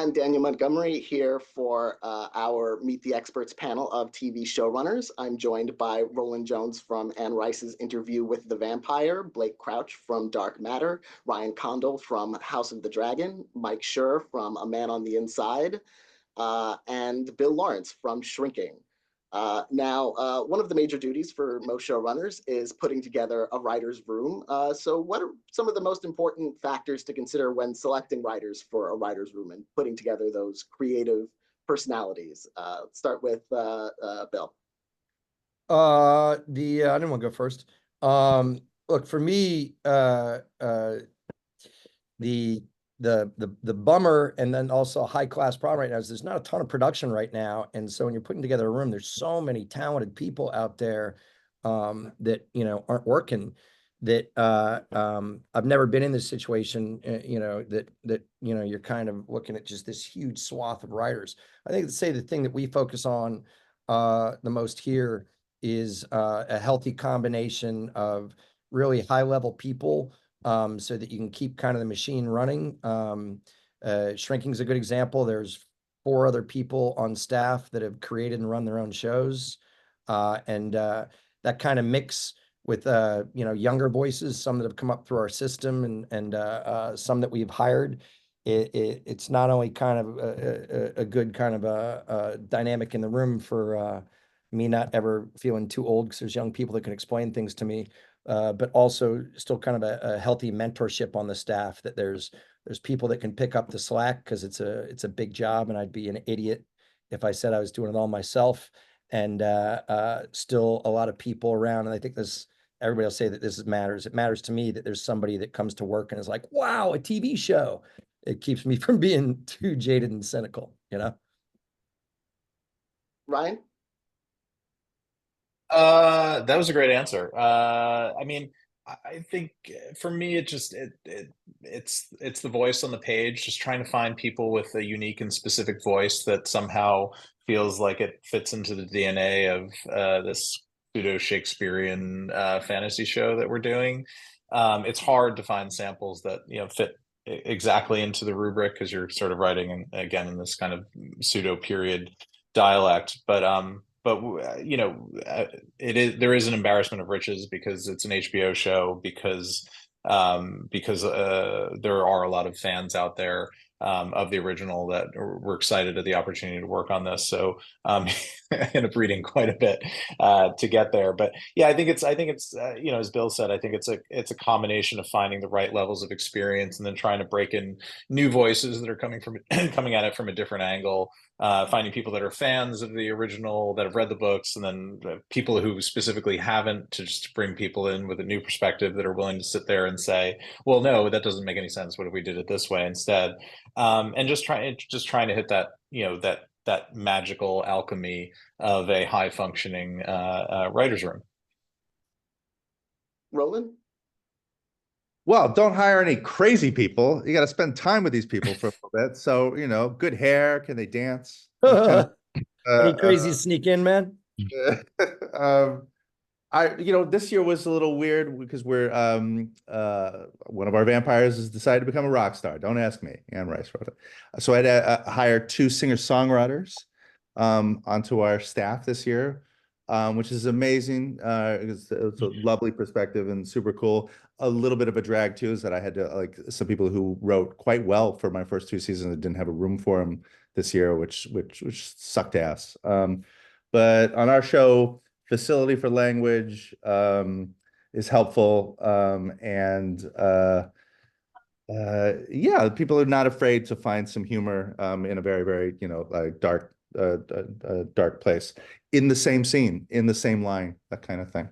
I'm Daniel Montgomery here for our Meet the Experts panel of TV showrunners. I'm joined by Rolin Jones from Anne Rice's Interview with the Vampire, Blake Crouch from Dark Matter, Ryan Condal from House of the Dragon, Mike Schur from A Man on the Inside, and Bill Lawrence from Shrinking. Now, one of the major duties for most showrunners is putting together a writer's room. So what are some of the most important factors to consider when selecting writers for a writer's room and putting together those creative personalities? Let's start with Bill. I didn't want to go first. Look, for me, the bummer and then also a high class problem right now is there's not a ton of production right now, and so when you're putting together a room, there's so many talented people out there that aren't working. That I've never been in this situation. That you're kind of looking at just this huge swath of writers. I think to say the thing that we focus on the most here is a healthy combination of really high level people, so that you can keep kind of the machine running. Shrinking is a good example. There's 4 other people on staff that have created and run their own shows. And that kind of mix with, younger voices, some that have come up through our system and some that we've hired. It's not only kind of a good kind of a dynamic in the room for me not ever feeling too old because there's young people that can explain things to me, but also still kind of a healthy mentorship on the staff, that there's people that can pick up the slack because it's a big job, and I'd be an idiot if I said I was doing it all myself. And still a lot of people around, and I think everybody will say that this matters. It matters to me that there's somebody that comes to work and is like, wow, a TV show. It keeps me from being too jaded and cynical, Ryan? That was a great answer. I mean, I think for me, it's the voice on the page, just trying to find people with a unique and specific voice that somehow feels like it fits into the DNA of this pseudo Shakespearean fantasy show that we're doing. It's hard to find samples that fit exactly into the rubric because you're sort of writing again in this kind of pseudo period dialect, but there is an embarrassment of riches because it's an HBO show, because there are a lot of fans out there of the original that were excited at the opportunity to work on this. So I end up reading quite a bit to get there. But yeah, I think it's as Bill said, I think it's a combination of finding the right levels of experience and then trying to break in new voices that are coming at it from a different angle. Finding people that are fans of the original, that have read the books, and then people who specifically haven't, to just bring people in with a new perspective that are willing to sit there and say, well, no, that doesn't make any sense. What if we did it this way instead? And just trying to hit that, that magical alchemy of a high functioning writer's room. Rolin? Well, don't hire any crazy people. You got to spend time with these people for a little bit. So, good hair. Can they dance? Any crazy sneak in, man? This year was a little weird because we're one of our vampires has decided to become a rock star. Don't ask me. Anne Rice wrote it. So I had to hire 2 singer-songwriters onto our staff this year, which is amazing. It's a lovely perspective and super cool. A little bit of a drag too is that I had to some people who wrote quite well for my first 2 seasons that didn't have a room for them this year, which sucked ass. But on our show, facility for language is helpful, and people are not afraid to find some humor in a very, very dark place, in the same scene, in the same line, that kind of thing.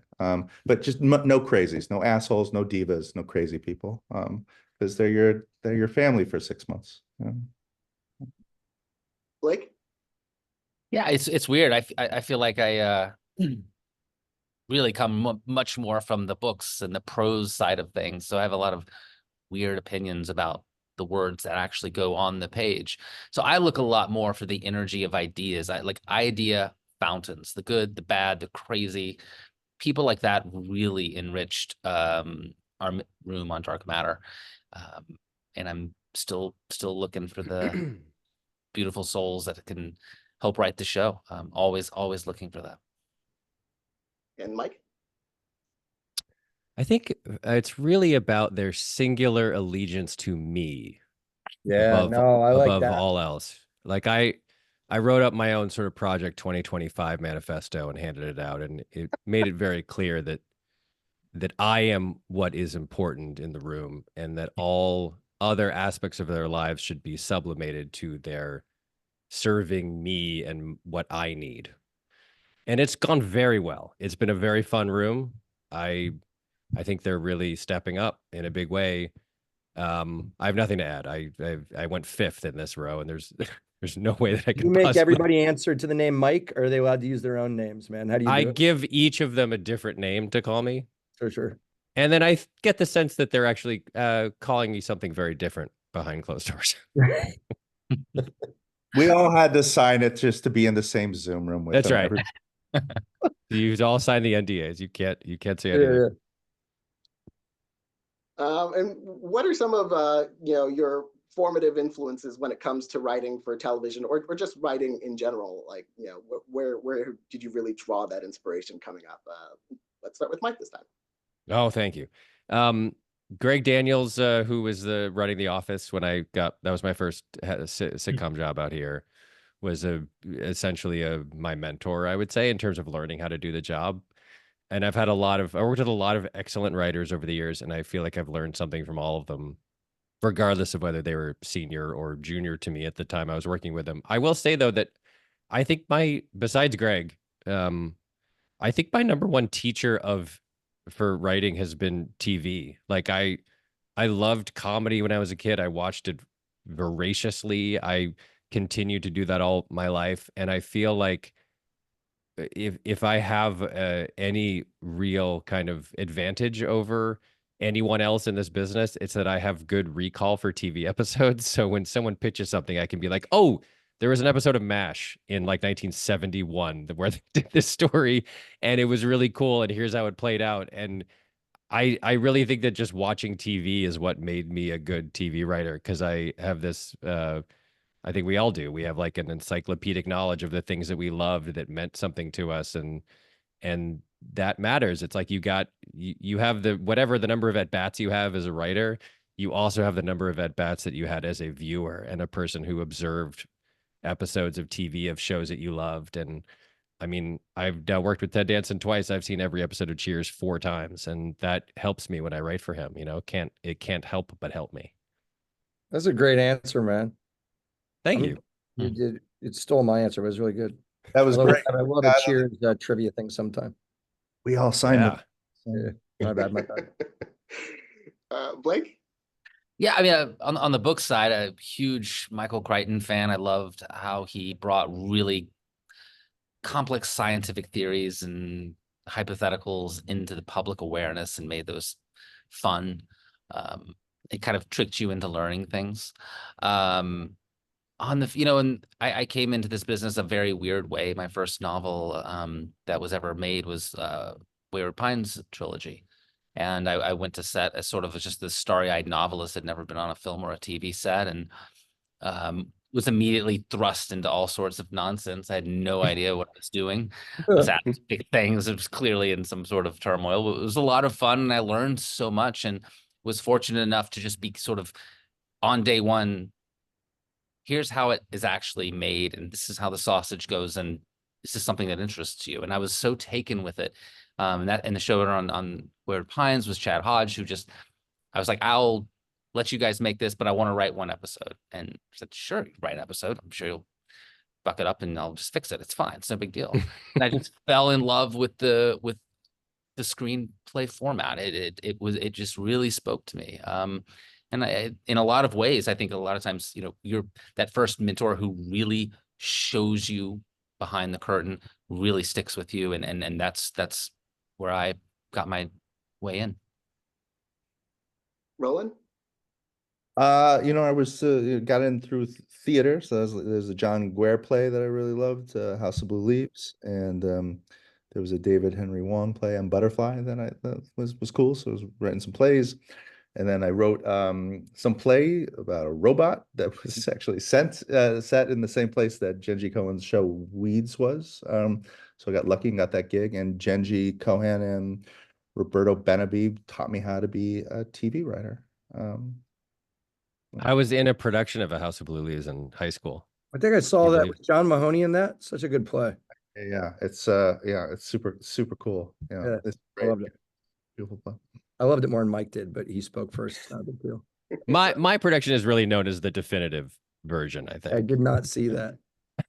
But just no crazies, no assholes, no divas, no crazy people, because they're your family for 6 months. Blake? Yeah, it's weird. I feel like I really come much more from the books and the prose side of things. So I have a lot of weird opinions about the words that actually go on the page. So I look a lot more for the energy of ideas. I like idea fountains, the good, the bad, the crazy. People like that really enriched our room on Dark Matter. And I'm still looking for the beautiful souls that can help write the show. Always looking for that. And Mike? I think it's really about their singular allegiance to me Yeah, above no, I like that. all else. Like I wrote up my own sort of Project 2025 manifesto and handed it out, and it made it very clear that I am what is important in the room, and that all other aspects of their lives should be sublimated to their serving me and what I need. And it's gone very well. It's been a very fun room. I think they're really stepping up in a big way. I have nothing to add. I went fifth in this row, and there's no way that I can You make possibly... everybody answer to the name Mike, or are they allowed to use their own names, man? How do you do I it? give each of them a different name to call me. For sure. And then I get the sense that they're actually calling me something very different behind closed doors. We all had to sign it just to be in the same Zoom room with That's them. right. You all signed the NDAs. You can't say Yeah, anything. yeah. And what are some of your formative influences when it comes to writing for television, or just writing in general? Like, where did you really draw that inspiration coming up? Let's start with Mike this time. Oh, thank you. Greg Daniels, who was running The Office when that was my first sitcom job out here, was essentially my mentor, I would say, in terms of learning how to do the job. And I worked with a lot of excellent writers over the years, and I feel like I've learned something from all of them, regardless of whether they were senior or junior to me at the time I was working with them. I will say, though, that I think besides Greg, I think my number one teacher for writing has been TV. Like I loved comedy when I was a kid. I watched it voraciously. I continued to do that all my life. And I feel like if I have any real kind of advantage over anyone else in this business, it's that I have good recall for TV episodes. So when someone pitches something, I can be like, oh, there was an episode of MASH in like 1971 where they did this story and it was really cool. And here's how it played out. And I really think that just watching TV is what made me a good TV writer, because I have this, I think we all do. We have like an encyclopedic knowledge of the things that we loved that meant something to us. And that matters. It's like you have whatever the number of at-bats you have as a writer, you also have the number of at-bats that you had as a viewer and a person who observed episodes of TV of shows that you loved. And I mean, I've now worked with Ted Danson twice. I've seen every episode of Cheers 4 times, and that helps me when I write for him. It can't help but help me. That's a great answer, man. Thank you. You did. It stole my answer. It was really good. That was great. I love a Cheers trivia thing sometime. We all signed Yeah. it. Yeah, my bad. Blake? Yeah, I mean, on the book side, a huge Michael Crichton fan. I loved how he brought really complex scientific theories and hypotheticals into the public awareness and made those fun. It kind of tricked you into learning things. And I came into this business a very weird way. My first novel that was ever made was Wayward Pines trilogy. And I went to set as sort of just this starry-eyed novelist, had never been on a film or a TV set, and was immediately thrust into all sorts of nonsense. I had no idea what I was doing. I was asked big things. It was clearly in some sort of turmoil. But it was a lot of fun, and I learned so much, and was fortunate enough to just be sort of on day one, here's how it is actually made, and this is how the sausage goes, and this is something that interests you. And I was so taken with it. And the showrunner on Wayward Pines was Chad Hodge, I was like, I'll let you guys make this, but I want to write one episode. And I said, sure, write an episode. I'm sure you'll buck it up and I'll just fix it. It's fine. It's no big deal. And I just fell in love with the screenplay format. It just really spoke to me. And in a lot of ways, I think a lot of times, you're that first mentor who really shows you behind the curtain, really sticks with you. And that's where I got my way in. Rolin? I was got in through theater. So there's a John Guare play that I really loved, House of Blue Leaves, and there was a David Henry Wong play on Butterfly that was cool. So I was writing some plays. And then I wrote some play about a robot that was actually set in the same place that Genji Cohen's show Weeds was. So I got lucky and got that gig. And Genji Cohen and Roberto Benabi taught me how to be a TV writer. I was in a production of A House of Blue Leaves in high school. I think I saw You that believe- with John Mahoney in that. Such a good play. Yeah, it's super cool. Yeah, It's I great. loved it. Beautiful play. I loved it more than Mike did, but he spoke first. It's not a big deal. My production is really known as the definitive version, I I think. did not see that.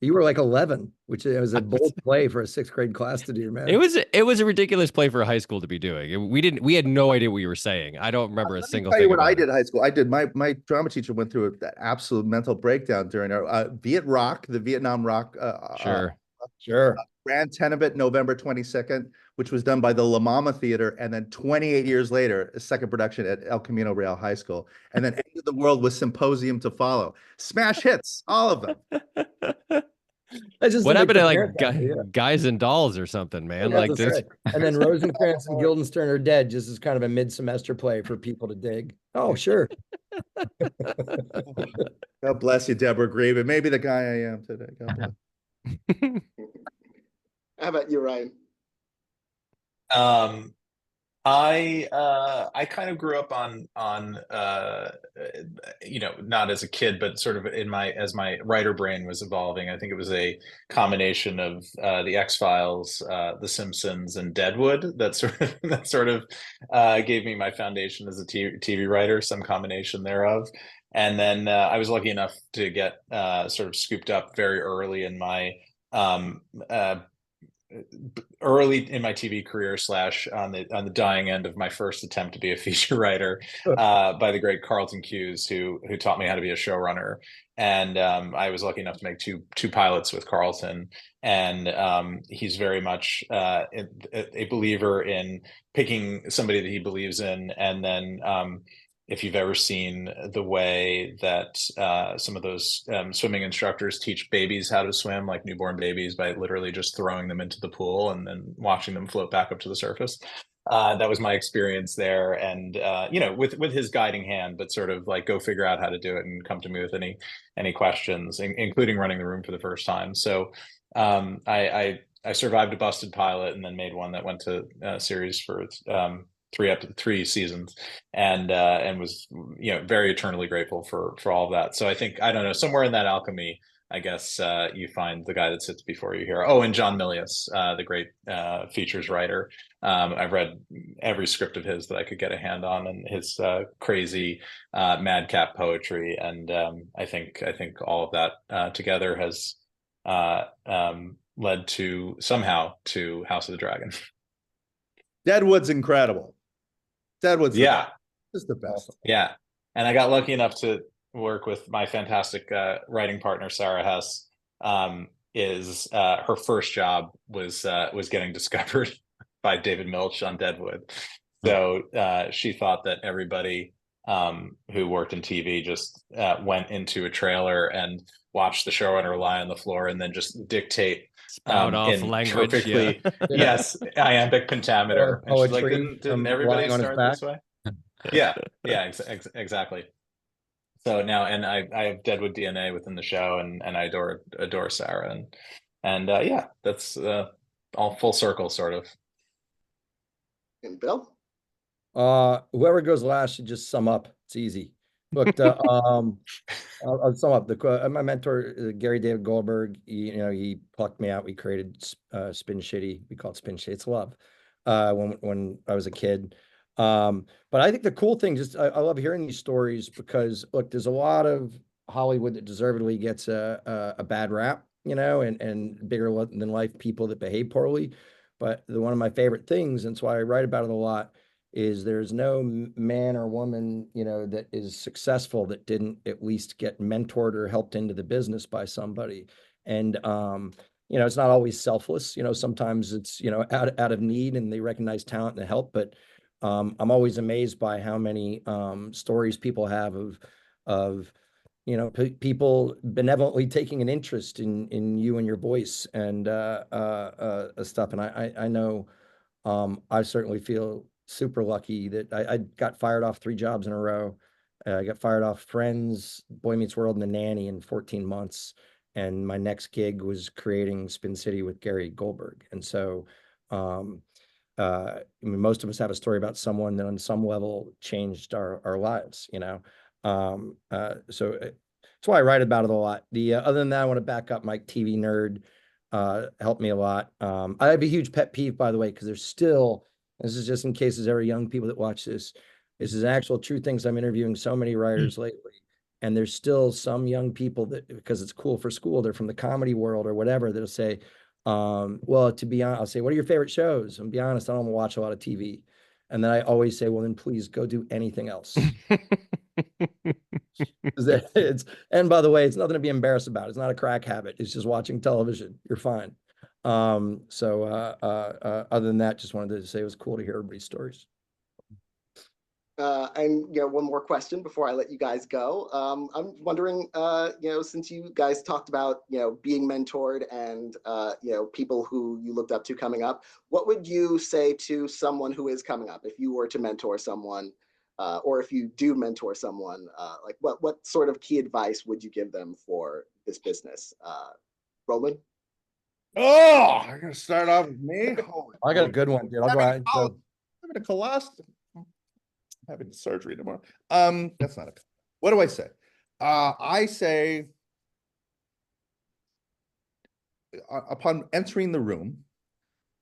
You were like 11, which was a bold play for a 6th grade class to do, man. It was a ridiculous play for a high school to be doing. We had no idea what you were saying. I don't remember a Let me single tell thing you what about I it. did in high school. I did my drama teacher went through that absolute mental breakdown during our the Vietnam Rock Sure. Sure. Grand Tenement November 22nd, which was done by the La Mama Theater, and then 28 years later, a second production at El Camino Real High School, and then End of the World with Symposium to follow. Smash hits, all of them. That's just What a happened to big like comparison, yeah. Guys and Dolls or something, man? Yeah, Like that's this. right. And then Rosencrantz and Guildenstern Are Dead, just as kind of a mid-semester play for people to dig. Oh, sure. God bless you, Deborah Grieve. Maybe the guy I am today. God bless. How about you, Ryan? I kind of grew up on not as a kid, but sort of as my writer brain was evolving. I think it was a combination of the X-Files, The Simpsons, and Deadwood that sort of gave me my foundation as a TV writer, some combination thereof. And then I was lucky enough to get sort of scooped up very early in my TV career / on the dying end of my first attempt to be a feature writer by the great Carlton Cuse, who taught me how to be a showrunner. And I was lucky enough to make two pilots with Carlton. And he's very much a believer in picking somebody that he believes in, and then if you've ever seen the way that some of those swimming instructors teach babies how to swim, like newborn babies, by literally just throwing them into the pool and then watching them float back up to the surface. That was my experience there. And, with his guiding hand, but sort of like, go figure out how to do it and come to me with any questions, including running the room for the first time. So I survived a busted pilot and then made one that went to series for 3 seasons, and was very eternally grateful for all of that. So I think, I don't know, somewhere in that alchemy, I guess you find the guy that sits before you here. Oh, and John Milius, the great features writer. I've read every script of his that I could get a hand on, and his crazy madcap poetry, and I think all of that together has led to House of the Dragon. Deadwood's incredible. Deadwood's just the best. Yeah. And I got lucky enough to work with my fantastic writing partner, Sarah Hess. Her first job was getting discovered by David Milch on Deadwood. So she thought that everybody who worked in TV just went into a trailer and watched the showrunner lie on the floor and then just dictate Spout off in language, perfectly, yeah. Yes, iambic pentameter. And she's like, Poetry didn't everybody lying on his start back? this way? Yeah, exactly. So now, and I have Deadwood DNA within the show, and I adore Sarah, and yeah, that's all full circle, sort of. And Bill? Whoever goes last should just sum up. It's easy. Look, I'll sum up. My mentor, Gary David Goldberg, he plucked me out. We created Spin Shitty. We call it Spin Shitty. It's love. When I was a kid. But I think the cool thing, I love hearing these stories, because look, there's a lot of Hollywood that deservedly gets a bad rap, and bigger than life people that behave poorly. But one of my favorite things, and that's why I write about it a lot, is there's no man or woman, that is successful that didn't at least get mentored or helped into the business by somebody. And, it's not always selfless, sometimes it's, out of need, and they recognize talent and help. But I'm always amazed by how many stories people have of people benevolently taking an interest in you and your voice and stuff. And I know I certainly feel super lucky that I got fired off 3 jobs in a row. I got fired off Friends, Boy Meets World, and The Nanny in 14 months. And my next gig was creating Spin City with Gary Goldberg. And so, I mean, most of us have a story about someone that on some level changed our lives, you know? So that's why I write about it a lot. Other than that, I want to back up Mike, TV nerd, helped me a lot. I have a huge pet peeve, by the way, because there's still, this is just in case there's ever young people that watch this. This is actual true things. I'm interviewing so many writers lately, and there's still some young people that, because it's cool for school, they're from the comedy world or whatever, that'll say, well, to be honest, I'll say, what are your favorite shows? And be honest, I don't watch a lot of TV. And then I always say, well, then please go do anything else. And by the way, it's nothing to be embarrassed about. It's not a crack habit. It's just watching television. You're fine. Other than that, just wanted to say it was cool to hear everybody's stories. And one more question before I let you guys go. I'm wondering, since you guys talked about being mentored and people who you looked up to coming up, what would you say to someone who is coming up if you were to mentor someone, or if you do mentor someone? Like what sort of key advice would you give them for this business? Rolin? Oh, I'm gonna start off with me. I got a good one, dude. I'll go ahead. I'm having a colostomy. Having surgery tomorrow. That's not a. What do I say? I say, upon entering the room,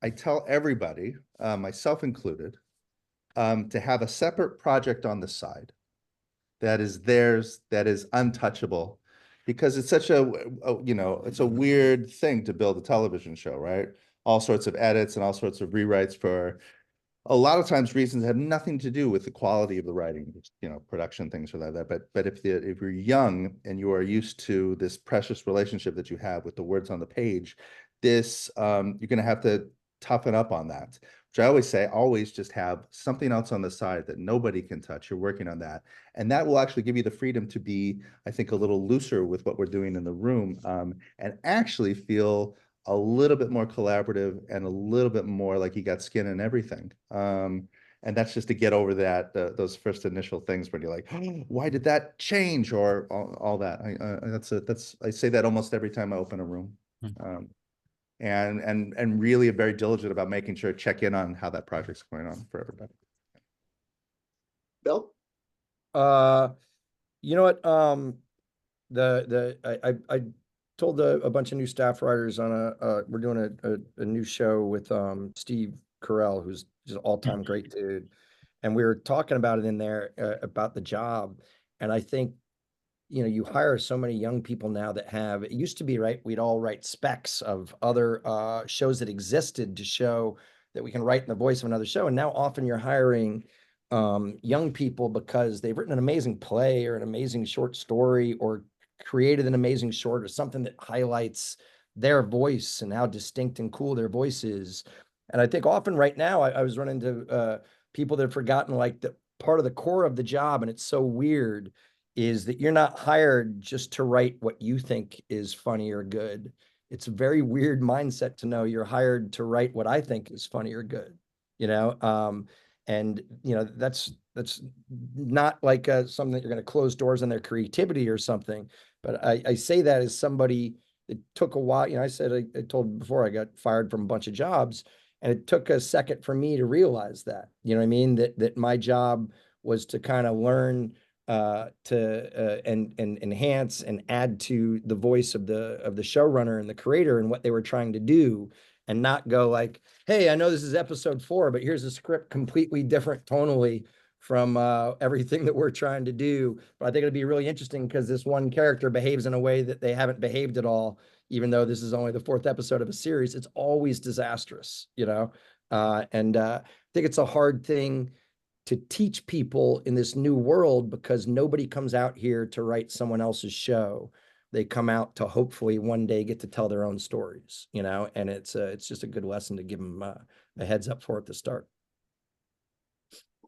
I tell everybody, myself included, to have a separate project on the side that is theirs, that is untouchable, because it's such it's a weird thing to build a television show, right? All sorts of edits and all sorts of rewrites for a lot of times reasons that have nothing to do with the quality of the writing, production things or like that. But if you're young and you are used to this precious relationship that you have with the words on the page, this you're going to have to toughen up on that. Which I always say, always just have something else on the side that nobody can touch. You're working on that, and that will actually give you the freedom to be, I think, a little looser with what we're doing in the room, and actually feel a little bit more collaborative and a little bit more like you got skin in everything. And that's just to get over that, those first initial things when you're like, oh, why did that change, or all that. I say that almost every time I open a room. And really very diligent about making sure to check in on how that project's going on for everybody. Bill? You know what? I told a bunch of new staff writers on we're doing a new show with Steve Carell, who's just an all-time great dude. And we were talking about it in there, about the job. And I think, you hire so many young people now that it used to be, right, we'd all write specs of other shows that existed to show that we can write in the voice of another show. And now often you're hiring young people because they've written an amazing play or an amazing short story or created an amazing short or something that highlights their voice and how distinct and cool their voice is. And I think often right now I was running into people that have forgotten like the part of the core of the job, and it's so weird, is that you're not hired just to write what you think is funny or good. It's a very weird mindset to know you're hired to write what I think is funny or good, and that's not like something that you're going to close doors on their creativity or something. But I say that as somebody that took a while. I said, I told before I got fired from a bunch of jobs, and it took a second for me to realize that, what I mean? That my job was to kind of learn and enhance and add to the voice of the showrunner and the creator and what they were trying to do, and not go like, hey, I know this is episode 4, but here's a script completely different tonally from everything that we're trying to do. But I think it'll be really interesting because this one character behaves in a way that they haven't behaved at all, even though this is only the 4th episode of a series. It's always disastrous, and I think it's a hard thing to teach people in this new world, because nobody comes out here to write someone else's show. They come out to hopefully one day get to tell their own stories, and it's just a good lesson to give them a heads up for at the start.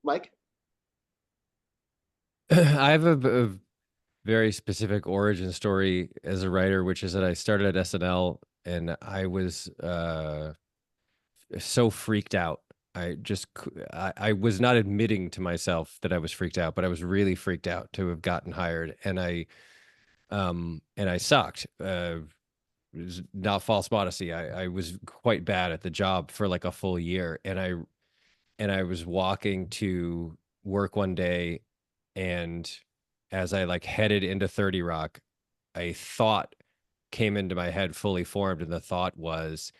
Mike? I have a very specific origin story as a writer, which is that I started at SNL and I was so freaked out I was not admitting to myself that I was freaked out, but I was really freaked out to have gotten hired, and I sucked. It was not false modesty. I was quite bad at the job for like a full year, and I was walking to work one day, and as I like headed into 30 Rock, a thought came into my head fully formed, and the thought was,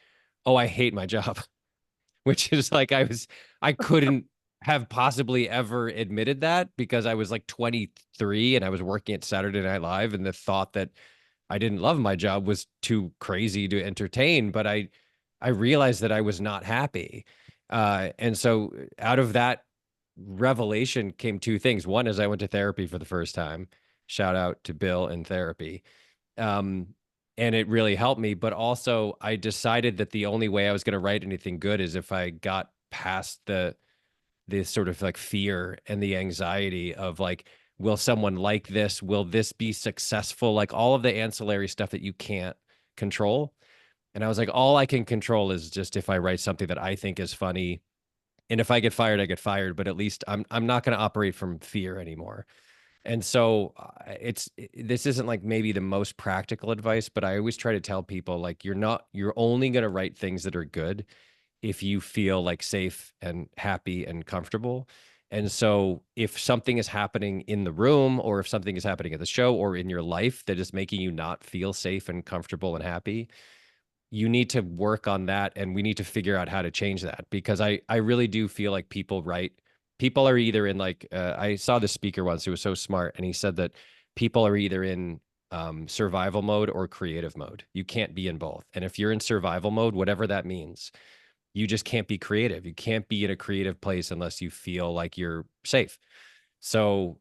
"Oh, I hate my job." Which is like I couldn't have possibly ever admitted that because I was like 23 and I was working at Saturday Night Live, and the thought that I didn't love my job was too crazy to entertain, but I realized that I was not happy. And so out of that revelation came two things. One is I went to therapy for the first time. Shout out to Bill and therapy. Um, and it really helped me, but also I decided that the only way I was going to write anything good is if I got past the sort of like fear and the anxiety of like, will someone like this? Will this be successful? Like all of the ancillary stuff that you can't control. And I was like, all I can control is just if I write something that I think is funny. And if I get fired, I get fired, but at least I'm not going to operate from fear anymore. And so this isn't like maybe the most practical advice, but I always try to tell people like you're only going to write things that are good if you feel like safe and happy and comfortable. And so if something is happening in the room, or if something is happening at the show or in your life that is making you not feel safe and comfortable and happy, you need to work on that, and we need to figure out how to change that, because I really do feel like people are either in like I saw this speaker once who was so smart, and he said that people are either in survival mode or creative mode. You can't be in both. And if you're in survival mode, whatever that means, you just can't be creative. You can't be in a creative place unless you feel like you're safe. So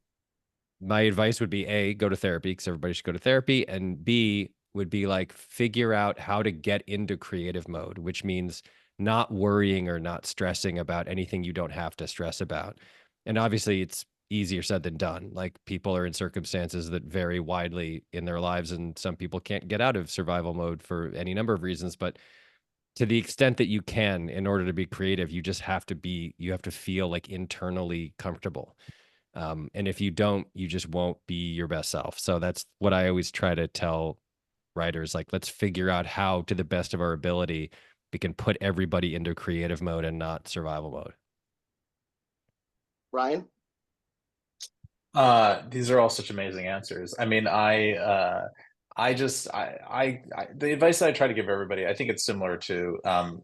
my advice would be A, go to therapy, because everybody should go to therapy, and B would be like figure out how to get into creative mode, which means not worrying or not stressing about anything you don't have to stress about. And obviously it's easier said than done. Like people are in circumstances that vary widely in their lives, and some people can't get out of survival mode for any number of reasons, but to the extent that you can, in order to be creative, you have to feel like internally comfortable. And if you don't, you just won't be your best self. So that's what I always try to tell writers, like, let's figure out how, to the best of our ability, we can put everybody into creative mode and not survival mode. Ryan? These are all such amazing answers. I mean, the advice that I try to give everybody, I think it's similar to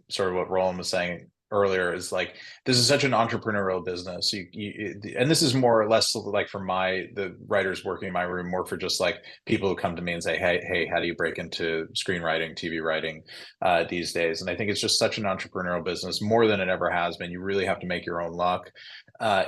sort of what Rolin was saying earlier, is like, this is such an entrepreneurial business. And this is more or less like for the writers working in my room, more for just like people who come to me and say, hey, how do you break into screenwriting, TV writing these days? And I think it's just such an entrepreneurial business, more than it ever has been. You really have to make your own luck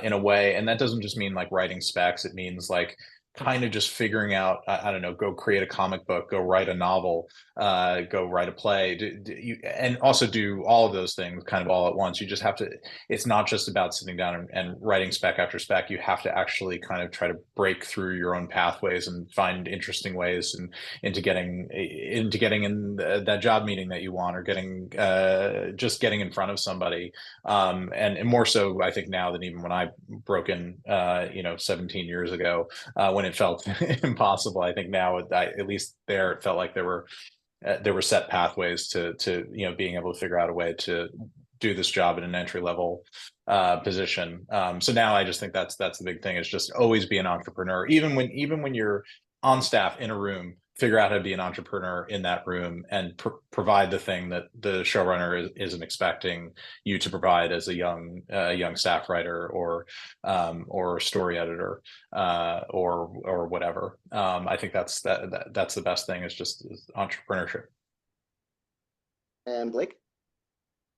in a way. And that doesn't just mean like writing specs. It means like kind of just figuring out, I don't know, go create a comic book, go write a novel, go write a play, and also do all of those things kind of all at once. You just have to, it's not just about sitting down and writing spec after spec. You have to actually kind of try to break through your own pathways and find interesting ways and into getting in that job meeting that you want, or just getting in front of somebody. And more so, I think, now than even when I broke in, 17 years ago, when it felt impossible. I think now, at least there, it felt like there were set pathways to being able to figure out a way to do this job in an entry level position. So now I just think that's the big thing, is just always be an entrepreneur, even when you're on staff in a room. Figure out how to be an entrepreneur in that room and provide the thing that the showrunner isn't expecting you to provide as a young staff writer or story editor or whatever. I think that's the best thing, is just entrepreneurship. And Blake?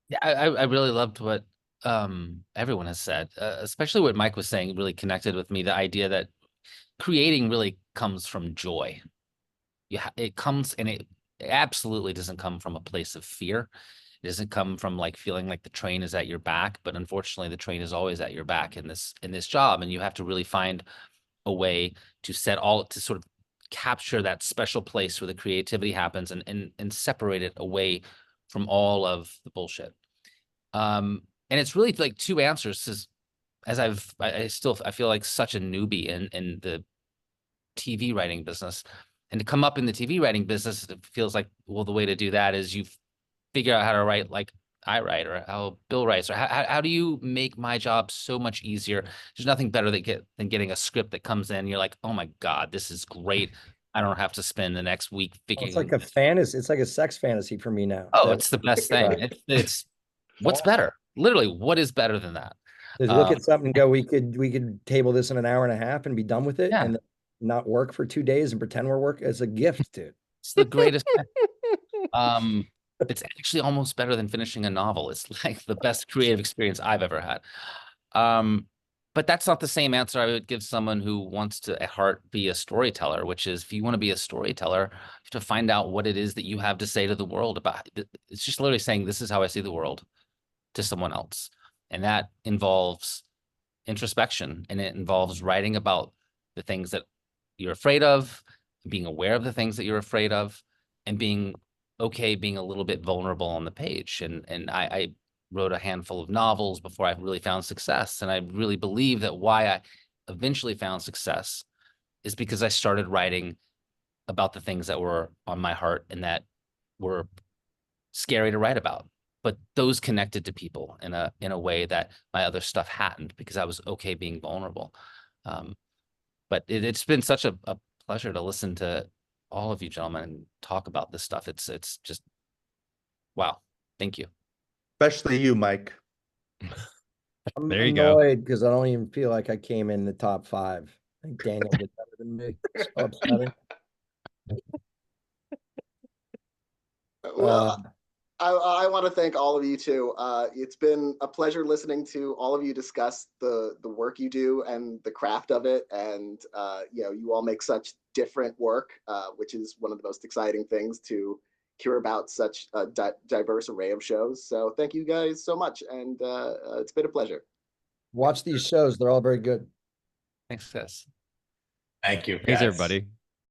Yeah, I really loved what everyone has said, especially what Mike was saying. Really connected with me. The idea that creating really comes from joy. It comes, and it absolutely doesn't come from a place of fear. It doesn't come from like feeling like the train is at your back, but unfortunately the train is always at your back in this job, and you have to really find a way to sort of capture that special place where the creativity happens, and separate it away from all of the bullshit. And it's really like two answers, as I feel like such a newbie in the TV writing business. And to come up in the TV writing business, it feels like, well, the way to do that is you figure out how to write like I write, or how Bill writes, or how do you make my job so much easier? There's nothing better than getting a script that comes in. You're like, oh my God, this is great. I don't have to spend the next week Well, figuring. it's like a fantasy. It's like a sex fantasy for me now. Oh, That- it's the best thing. Right. It's what's better? Literally, what is better than that? To look at something and go, we could table this in an hour and a half and be done with it, Yeah. and not work for 2 days and pretend we're working. It's a gift, dude. It's the greatest thing. It's actually almost better than finishing a novel. It's like the best creative experience I've ever had. But that's not the same answer I would give someone who wants to at heart be a storyteller, which is, if you want to be a storyteller, you have to find out what it is that you have to say to the world about it. It's just literally saying, this is how I see the world, to someone else. And that involves introspection, and it involves writing about the things that you're afraid of, being aware of the things that you're afraid of, and being okay being a little bit vulnerable on the page. And I wrote a handful of novels before I really found success. And I really believe that why I eventually found success is because I started writing about the things that were on my heart and that were scary to write about, but those connected to people in a way that my other stuff hadn't, because I was okay being vulnerable. But it's been such a pleasure to listen to all of you gentlemen and talk about this stuff. It's just, wow. Thank you. Especially you, Mike. I'm There you go. annoyed because I don't even feel like I came in the top 5. I think Daniel did better than me. So upsetting. Well, I want to thank all of you too. It's been a pleasure listening to all of you discuss the work you do and the craft of it. And you all make such different work, which is one of the most exciting things to hear about such a diverse array of shows. So thank you guys so much, and it's been a pleasure. Watch these shows; they're all very good. Thanks, guys. Thank you, Thanks, guys. everybody.